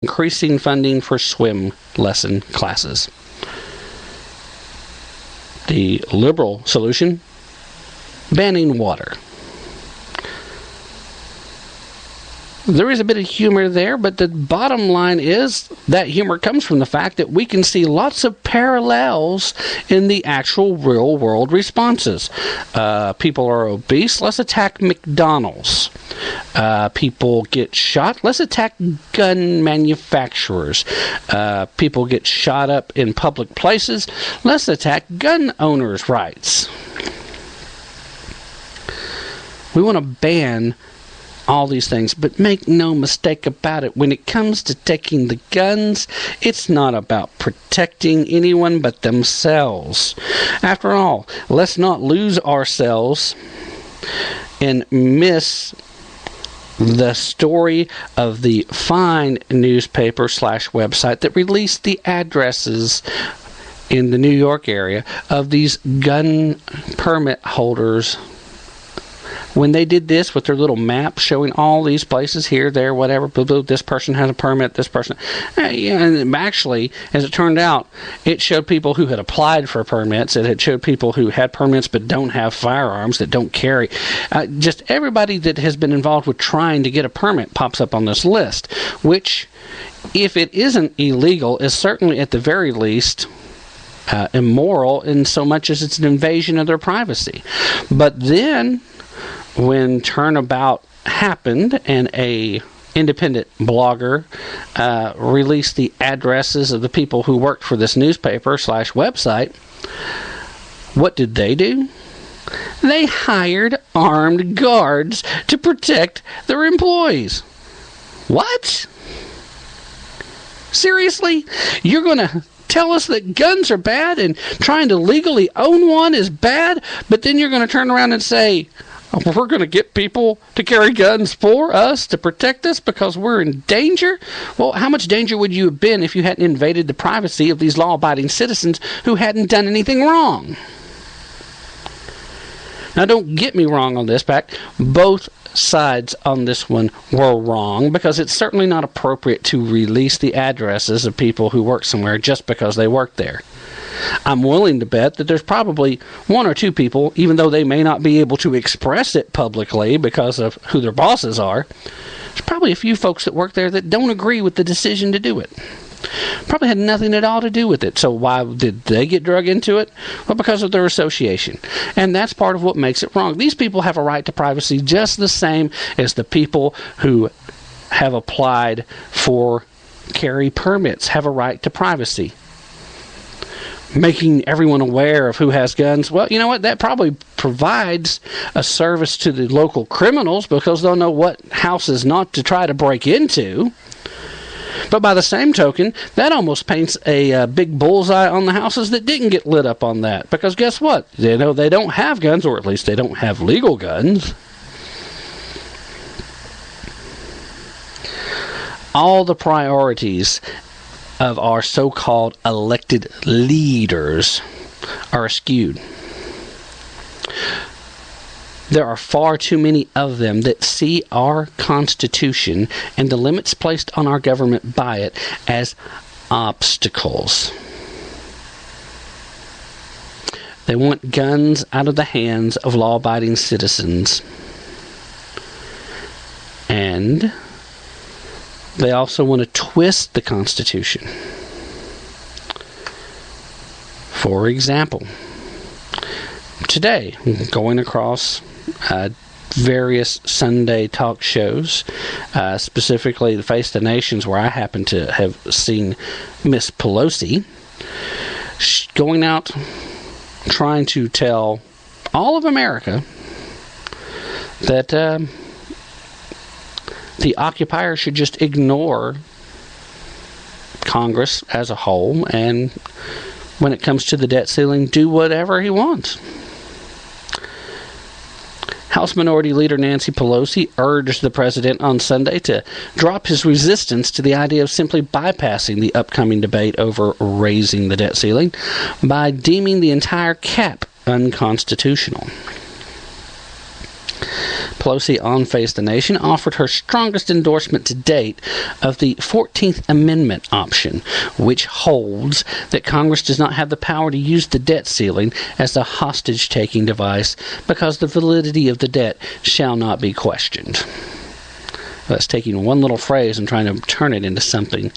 increasing funding for swim lesson classes. The liberal solution, banning water. There is a bit of humor there, but the bottom line is that humor comes from the fact that we can see lots of parallels in the actual real-world responses. People are obese, let's attack McDonald's. People get shot, let's attack gun manufacturers. People get shot up in public places, let's attack gun owners' rights. We want to ban all these things, but make no mistake about it, when it comes to taking the guns, it's not about protecting anyone but themselves. After all, let's not lose ourselves and miss the story of the fine newspaper / website that released the addresses in the New York area of these gun permit holders. When they did this with their little map showing all these places here, there, whatever, blah, blah, this person has a permit, this person. And actually, as it turned out, it showed people who had applied for permits. It had showed people who had permits but don't have firearms, that don't carry. Just everybody that has been involved with trying to get a permit pops up on this list, which, if it isn't illegal, is certainly at the very least immoral in so much as it's an invasion of their privacy. But then, when turnabout happened and a independent blogger released the addresses of the people who worked for this newspaper / website, what did they do? They hired armed guards to protect their employees. What? Seriously? You're going to tell us that guns are bad and trying to legally own one is bad, but then you're going to turn around and say, we're going to get people to carry guns for us to protect us because we're in danger? Well, how much danger would you have been if you hadn't invaded the privacy of these law-abiding citizens who hadn't done anything wrong? Now, don't get me wrong on this, Pac. Both sides on this one were wrong, because it's certainly not appropriate to release the addresses of people who work somewhere just because they work there. I'm willing to bet that there's probably one or two people, even though they may not be able to express it publicly because of who their bosses are, there's probably a few folks that work there that don't agree with the decision to do it. Probably had nothing at all to do with it. So why did they get drug into it? Well, because of their association. And that's part of what makes it wrong. These people have a right to privacy just the same as the people who have applied for carry permits have a right to privacy. Making everyone aware of who has guns, well, you know what? That probably provides a service to the local criminals because they'll know what houses not to try to break into. But by the same token, that almost paints a big bullseye on the houses that didn't get lit up on that. Because guess what? They know they don't have guns, or at least they don't have legal guns. All the priorities of our so-called elected leaders are skewed. There are far too many of them that see our Constitution and the limits placed on our government by it as obstacles. They want guns out of the hands of law-abiding citizens. And they also want to twist the Constitution. For example, today, going across various Sunday talk shows, specifically the Face the Nations, where I happen to have seen Miss Pelosi, going out trying to tell all of America that the occupier should just ignore Congress as a whole, and when it comes to the debt ceiling, do whatever he wants. House Minority Leader Nancy Pelosi urged the president on Sunday to drop his resistance to the idea of simply bypassing the upcoming debate over raising the debt ceiling by deeming the entire cap unconstitutional. Pelosi on Face the Nation offered her strongest endorsement to date of the 14th Amendment option, which holds that Congress does not have the power to use the debt ceiling as a hostage-taking device because the validity of the debt shall not be questioned. That's taking one little phrase and trying to turn it into something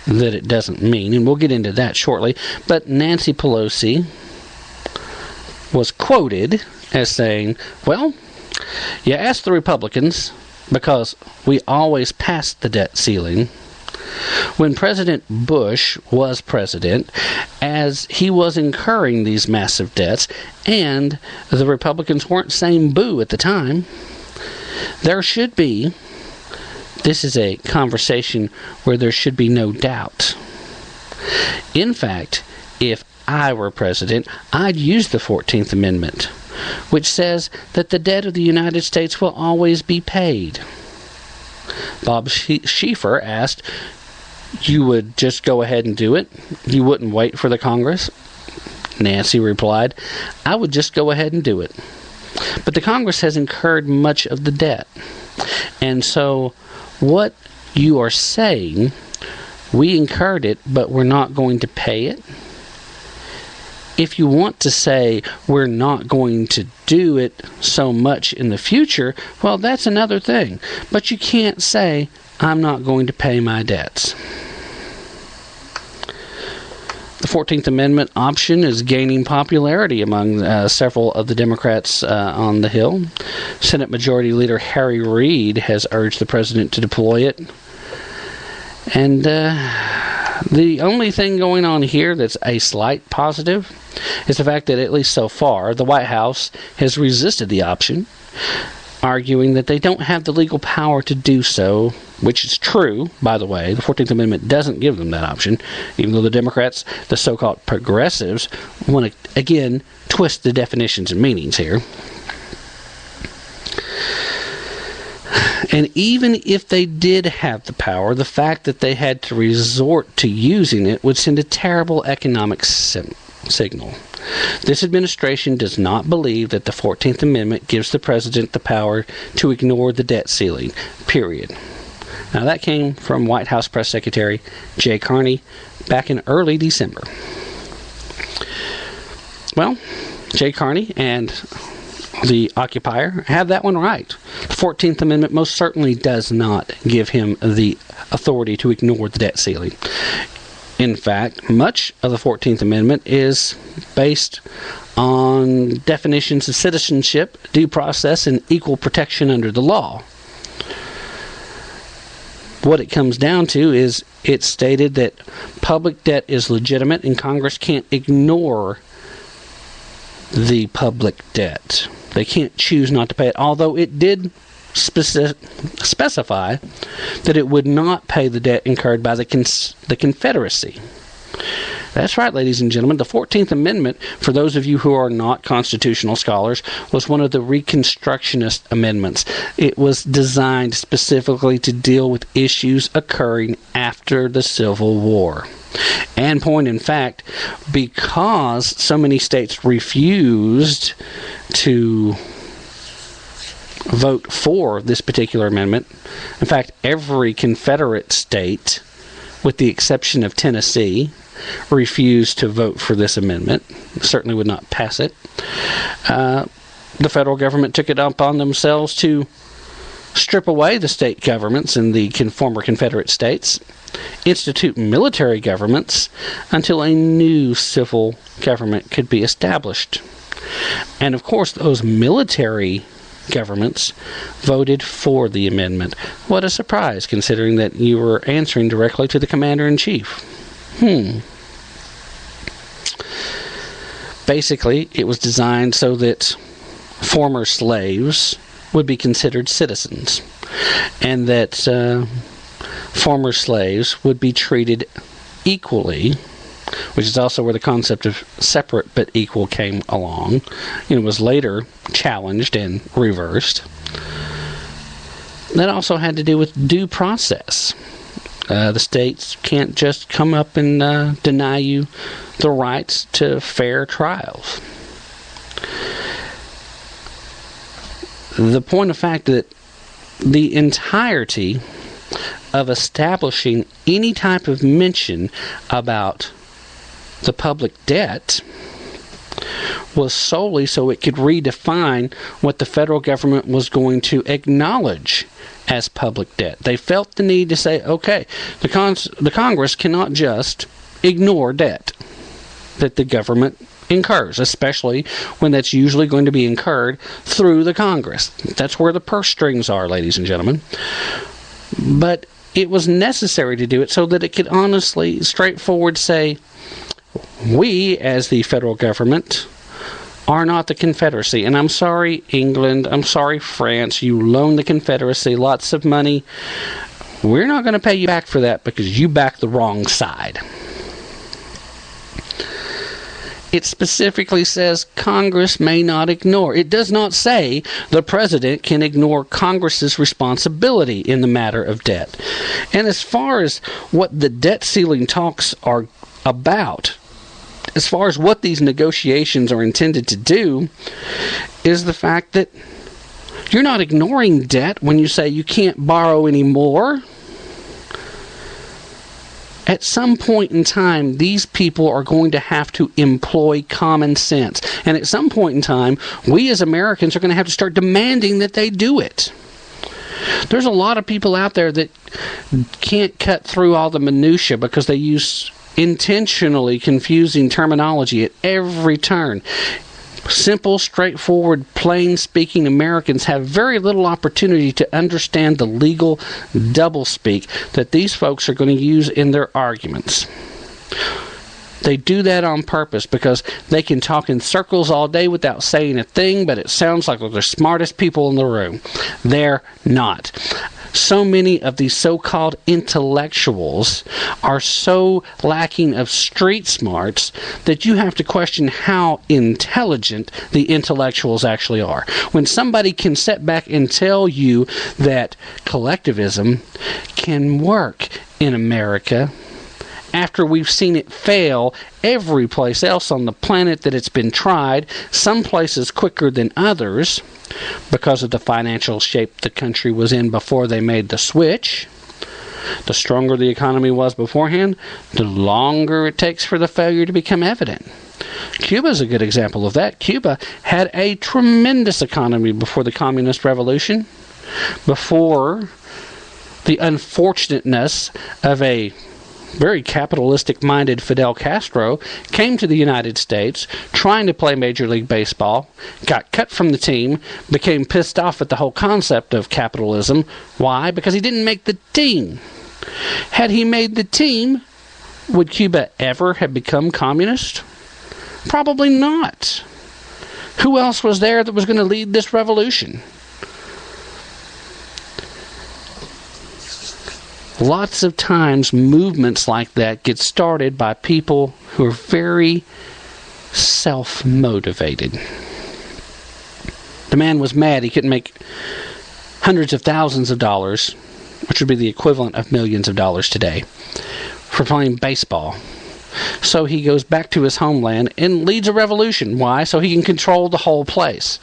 that it doesn't mean, and we'll get into that shortly. But Nancy Pelosi was quoted as saying, well, you ask the Republicans because we always passed the debt ceiling. When President Bush was president, as he was incurring these massive debts, and the Republicans weren't saying boo at the time, there should be, this is a conversation where there should be no doubt. In fact, if I were president, I'd use the 14th Amendment, which says that the debt of the United States will always be paid. Bob Schieffer asked, you would just go ahead and do it? You wouldn't wait for the Congress? Nancy replied, I would just go ahead and do it. But the Congress has incurred much of the debt. And so what you are saying, we incurred it, but we're not going to pay it? If you want to say we're not going to do it so much in the future, well, that's another thing. But you can't say, I'm not going to pay my debts. The 14th Amendment option is gaining popularity among several of the Democrats on the Hill. Senate Majority Leader Harry Reid has urged the president to deploy it. And the only thing going on here that's a slight positive is the fact that, at least so far, the White House has resisted the option, arguing that they don't have the legal power to do so, which is true, by the way. The 14th Amendment doesn't give them that option, even though the Democrats, the so-called progressives, want to, again, twist the definitions and meanings here. And even if they did have the power, the fact that they had to resort to using it would send a terrible economic signal. This administration does not believe that the 14th Amendment gives the president the power to ignore the debt ceiling, period. Now, that came from White House Press Secretary Jay Carney back in early December. Well, Jay Carney and the occupier have that one right. The 14th Amendment most certainly does not give him the authority to ignore the debt ceiling. In fact, much of the 14th Amendment is based on definitions of citizenship, due process, and equal protection under the law. What it comes down to is it's stated that public debt is legitimate and Congress can't ignore the public debt. They can't choose not to pay it, although it did specify that it would not pay the debt incurred by the Confederacy. That's right, ladies and gentlemen. The 14th Amendment, for those of you who are not constitutional scholars, was one of the Reconstructionist amendments. It was designed specifically to deal with issues occurring after the Civil War. And point in fact, because so many states refused to vote for this particular amendment, in fact, every Confederate state, with the exception of Tennessee, refused to vote for this amendment, certainly would not pass it. The federal government took it upon themselves to strip away the state governments in the former Confederate states, institute military governments until a new civil government could be established. And of course, those military governments voted for the amendment. What a surprise, considering that you were answering directly to the commander-in-chief. Basically, it was designed so that former slaves would be considered citizens, and that former slaves would be treated equally, which is also where the concept of separate but equal came along. It was later challenged and reversed. That also had to do with due process. The states can't just come up and deny you the rights to fair trials. the point of fact that the entirety of establishing any type of mention about the public debt was solely so it could redefine what the federal government was going to acknowledge as public debt. They felt the need to say, okay, the Congress cannot just ignore debt that the government incurs, especially when that's usually going to be incurred through the Congress. That's where the purse strings are, ladies and gentlemen. But it was necessary to do it so that it could honestly, straightforward say, we, as the federal government, are not the Confederacy. And I'm sorry, England, I'm sorry, France, you loaned the Confederacy lots of money. We're not going to pay you back for that because you backed the wrong side. It specifically says Congress may not ignore. It does not say the president can ignore Congress's responsibility in the matter of debt. And as far as what the debt ceiling talks are about, as far as what these negotiations are intended to do, is the fact that you're not ignoring debt when you say you can't borrow anymore. At some point in time, these people are going to have to employ common sense. And at some point in time, we as Americans are going to have to start demanding that they do it. There's a lot of people out there that can't cut through all the minutia because they use intentionally confusing terminology at every turn. Simple, straightforward, plain-speaking Americans have very little opportunity to understand the legal doublespeak that these folks are going to use in their arguments. They do that on purpose because they can talk in circles all day without saying a thing, but it sounds like they're the smartest people in the room. They're not. So many of these so-called intellectuals are so lacking of street smarts that you have to question how intelligent the intellectuals actually are. When somebody can sit back and tell you that collectivism can work in America after we've seen it fail every place else on the planet that it's been tried, some places quicker than others, because of the financial shape the country was in before they made the switch. The stronger the economy was beforehand, the longer it takes for the failure to become evident. Cuba is a good example of that. Cuba had a tremendous economy before the Communist Revolution, before the unfortunateness of a very capitalistic-minded Fidel Castro came to the United States trying to play Major League Baseball, got cut from the team, became pissed off at the whole concept of capitalism. Why? Because he didn't make the team. Had he made the team, would Cuba ever have become communist? Probably not. Who else was there that was going to lead this revolution? Lots of times, movements like that get started by people who are very self-motivated. The man was mad he couldn't make hundreds of thousands of dollars, which would be the equivalent of millions of dollars today, for playing baseball. So he goes back to his homeland and leads a revolution. Why? So he can control the whole place.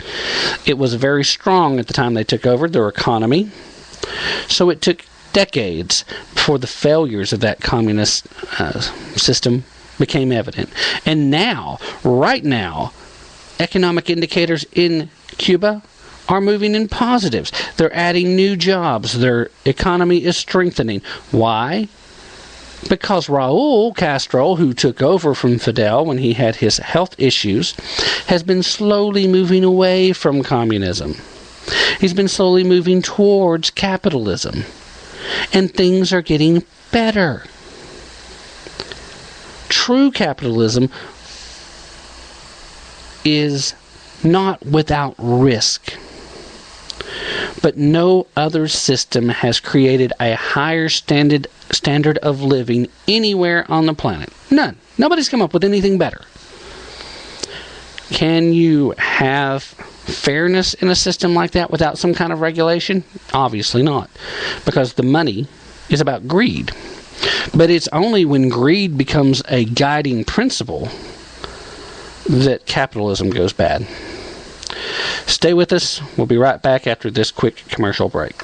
It was very strong at the time they took over, their economy. So it took decades before the failures of that communist system became evident. And now, right now, economic indicators in Cuba are moving in positives. They're adding new jobs. Their economy is strengthening. Why? Because Raul Castro, who took over from Fidel when he had his health issues, has been slowly moving away from communism. He's been slowly moving towards capitalism. And things are getting better. True capitalism is not without risk. But no other system has created a higher standard of living anywhere on the planet. None. Nobody's come up with anything better. Can you have fairness in a system like that without some kind of regulation? Obviously not. Because the money is about greed. But it's only when greed becomes a guiding principle that capitalism goes bad. Stay with us. We'll be right back after this quick commercial break.